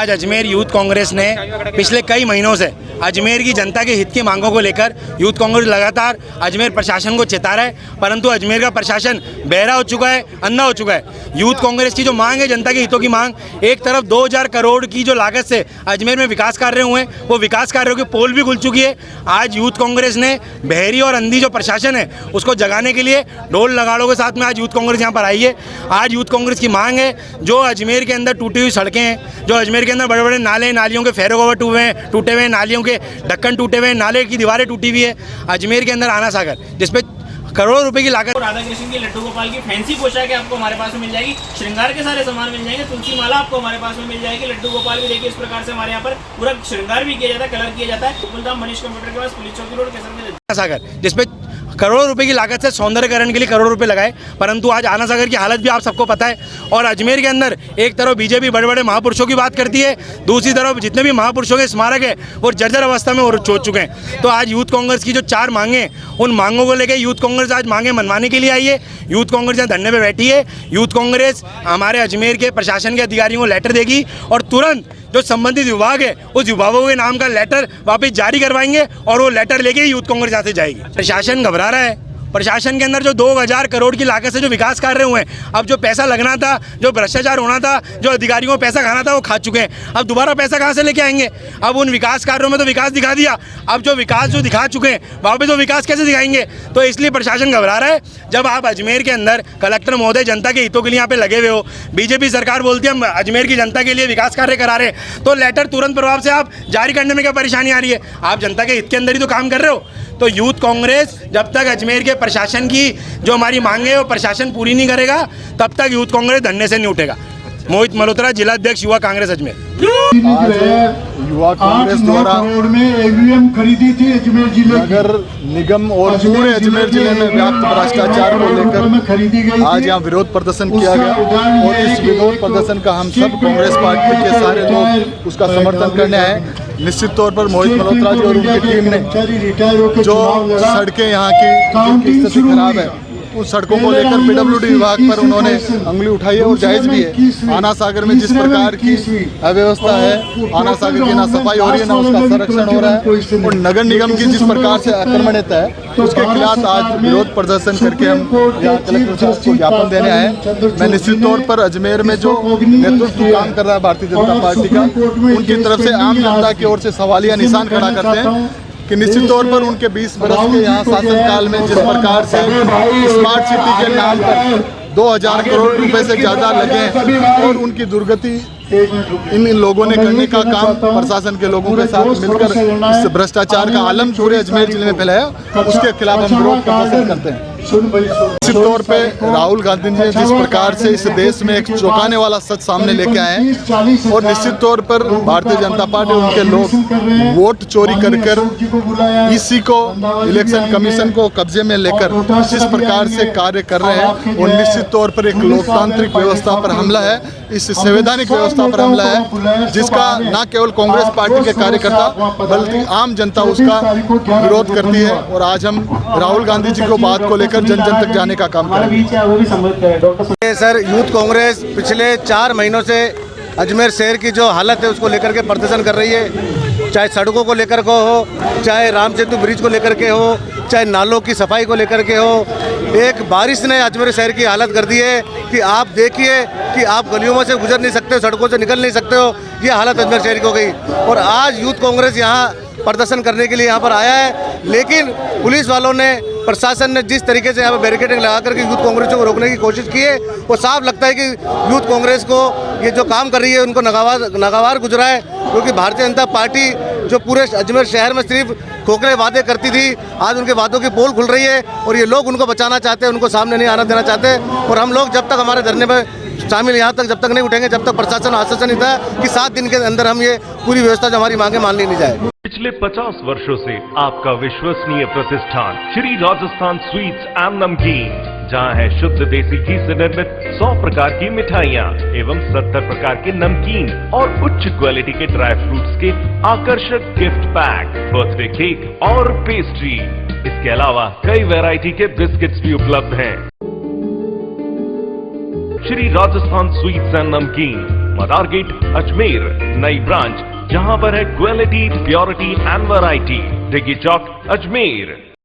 आज अजमेर यूथ कांग्रेस ने पिछले कई महीनों से अजमेर की जनता के हित की मांगों को लेकर यूथ कांग्रेस लगातार अजमेर प्रशासन को चेता रहा है, परंतु अजमेर का प्रशासन बहरा हो चुका है, अंधा हो चुका है। यूथ कांग्रेस की जो मांग है, जनता के हितों की मांग, एक तरफ 2000 करोड़ की जो लागत से अजमेर में विकास कार्य हुए हैं, वो विकास कार्यों की पोल भी खुल चुकी है। आज यूथ कांग्रेस ने बहरी और अंधी जो प्रशासन है उसको जगाने के लिए ढोल नगाड़ों के साथ में आज यूथ कांग्रेस यहाँ पर आई है। आज यूथ कांग्रेस की मांग है, जो अजमेर के अंदर टूटी हुई सड़कें हैं, जो अजमेर के अंदर बड़े बड़े नाले नालियों के फेरोगोवर टूटे हुए हैं, नालियों के ढक्कन टूटे हुए हैं, नाले की दीवारें टूटी हुई है। अजमेर के अंदर आना सागर जिसपे करोड़ों रुपए की लागत। राधा कृष्ण की, लड्डू गोपाल की फैंसी पोशाक आपको हमारे पास में मिल जाएगी, श्रृंगार के सारे सामान मिल जाएंगे, तुलसी माला आपको हमारे पास में मिल जाएगी, लड्डू गोपाल भी देखिए इस प्रकार से हमारे यहाँ पर पूरा श्रृंगार भी किया जाता है, कलर किया जाता है। गोकुलधाम मनीष कंप्यूटर के पास, पुलिस चौकी रोड, केसर सागर जिसपे करोड़ों रुपए की लागत से सौंदर्यकरण के लिए करोड़ों रुपए लगाए, परंतु आज आना सागर की हालत भी आप सबको पता है। और अजमेर के अंदर एक तरफ बीजेपी बड़े बड़े महापुरुषों की बात करती है, दूसरी तरफ जितने भी महापुरुषों के स्मारक है वो जर्जर अवस्था में हो चुके हैं। तो आज यूथ कांग्रेस की जो 4 मांगे, उन मांगों को लेकर यूथ कांग्रेस आज मांगे मनवाने के लिए आई है। यूथ कांग्रेस यहाँ धरने पर बैठी है। यूथ कांग्रेस हमारे अजमेर के प्रशासन के अधिकारियों को लेटर देगी और तुरंत जो संबंधित विभाग है उस विभागों के नाम का लेटर वापस जारी करवाएंगे और वो लेटर लेके यूथ कांग्रेस यहाँ से जाएगी। प्रशासन घबरा रहा है। प्रशासन के अंदर जो 2000 करोड़ की लागत से जो विकास कार्य हुए हैं, अब जो पैसा लगना था, जो भ्रष्टाचार होना था, जो अधिकारियों को पैसा खाना था, वो खा चुके हैं। अब दोबारा पैसा कहाँ से लेके आएंगे? अब उन विकास कार्यों में तो विकास दिखा दिया, अब जो विकास जो दिखा चुके हैं वहाँ पे तो विकास कैसे दिखाएंगे? तो इसलिए प्रशासन घबरा रहा है। जब आप अजमेर के अंदर कलेक्टर महोदय जनता के हितों के लिए यहाँ पे लगे हुए हो, बीजेपी सरकार बोलती है हम अजमेर की जनता के लिए विकास कार्य करा रहे हैं, तो लेटर तुरंत प्रभाव से आप जारी करने में क्या परेशानी आ रही है? आप जनता के हित के अंदर ही तो काम कर रहे हो। तो यूथ कांग्रेस जब तक अजमेर के प्रशासन की जो हमारी मांगे है वो प्रशासन पूरी नहीं करेगा, तब तक यूथ कांग्रेस धरने से नहीं उठेगा। मोहित मल्होत्रा, जिला अध्यक्ष युवा कांग्रेस अजमेर। आज युवा कांग्रेस द्वारा ईवीएम खरीदी थी अजमेर जिले नगर निगम और पूरे अजमेर जिले में व्याप्त भ्रष्टाचार को लेकर आज यहाँ विरोध प्रदर्शन किया गया और इस विरोध प्रदर्शन का हम सब कांग्रेस पार्टी के सारे लोग उसका समर्थन करने आए। निश्चित तौर पर मोहित मल्होत्रा जी और उनकी टीम ने जो सड़कें यहाँ की स्थिति खराब है, उन सड़कों को लेकर पीडब्ल्यूडी विभाग पर उन्होंने अंगुली उठाई है और जायज़ भी है। आना सागर में जिस प्रकार की अव्यवस्था है, आना सागर की ना सफाई हो रही है, ना उसका संरक्षण हो रहा है, और नगर निगम की जिस प्रकार से आक्रमणीयता है, उसके खिलाफ आज विरोध प्रदर्शन करके हम यहाँ कलेक्टर साहब को ज्ञापन देने आए। मैं निश्चित तौर पर अजमेर में जो नेतृत्व काम कर रहा है भारतीय जनता पार्टी का, उनकी तरफ से आम जनता की ओर से सवालिया निशान खड़ा करते हैं कि निश्चित तौर पर उनके 20 बरस के यहाँ शासनकाल में जिस प्रकार से स्मार्ट सिटी के नाम पर 2000 करोड़ रुपए से ज़्यादा लगे और उनकी दुर्गति इन लोगों ने करने का काम प्रशासन के लोगों के साथ मिलकर इस भ्रष्टाचार का आलम पूरे अजमेर जिले में फैलाया, उसके खिलाफ हम विरोध प्रदर्शन करते हैं। निश्चित तौर पे राहुल गांधी जी जिस प्रकार से इस देश में एक चौंकाने वाला सच सामने लेके आए हैं और निश्चित तौर पर भारतीय जनता पार्टी उनके लोग वोट चोरी कर ईसी को, इलेक्शन कमीशन को कब्जे में लेकर जिस प्रकार से कार्य कर रहे हैं, और निश्चित तौर पर एक लोकतांत्रिक व्यवस्था पर हमला है, इस संवैधानिक व्यवस्था पर हमला है, जिसका न केवल कांग्रेस पार्टी के कार्यकर्ता बल्कि आम जनता उसका विरोध करती है। और आज हम राहुल गांधी जी को बात को लेकर जन जन तक जाने का काम करेंगे। सर, यूथ कांग्रेस पिछले 4 महीनों से अजमेर शहर की जो हालत है उसको लेकर के प्रदर्शन कर रही है, चाहे सड़कों को लेकर के हो, चाहे राम सेतु ब्रिज को लेकर के हो, चाहे नालों की सफाई को लेकर के हो। एक बारिश ने अजमेर शहर की हालत कर दी है कि आप देखिए कि आप गलियों में से गुजर नहीं सकते हो, सड़कों से निकल नहीं सकते हो, ये हालत अजमेर शहर की हो गई। और आज यूथ कांग्रेस यहाँ प्रदर्शन करने के लिए यहाँ पर आया है, लेकिन पुलिस वालों ने, प्रशासन ने जिस तरीके से यहाँ पर बैरिकेडिंग लगा करके यूथ कांग्रेस को रोकने की कोशिश की है, वो साफ लगता है कि यूथ कांग्रेस को ये जो काम कर रही है उनको नागवार गुजरा है, क्योंकि भारतीय जनता पार्टी जो पूरे अजमेर शहर में सिर्फ खोखले वादे करती थी, आज उनके वादों की पोल खुल रही है और ये लोग उनको बचाना चाहते हैं, उनको सामने नहीं आना देना चाहते। और हम लोग जब तक हमारे धरने में शामिल यहाँ तक जब तक नहीं उठेंगे, जब तक प्रशासन आश्वासन नहीं था कि 7 दिन के अंदर हम ये पूरी व्यवस्था जो हमारी मांगे मान ली नहीं जाए। पिछले 50 वर्षों से आपका विश्वसनीय प्रतिष्ठान श्री राजस्थान स्वीट्स एंड नमकीन, जहां है शुद्ध देसी घी से निर्मित 100 प्रकार की मिठाइयां एवं 70 प्रकार के नमकीन और उच्च क्वालिटी के ड्राई फ्रूट्स के आकर्षक गिफ्ट पैक, बर्थडे केक और पेस्ट्री। इसके अलावा कई वैरायटी के बिस्किट्स भी उपलब्ध हैं। श्री राजस्थान स्वीट्स एंड नमकीन, मदार गेट अजमेर। नई ब्रांच जहां पर है quality, purity and variety. Diggi Chowk Ajmer.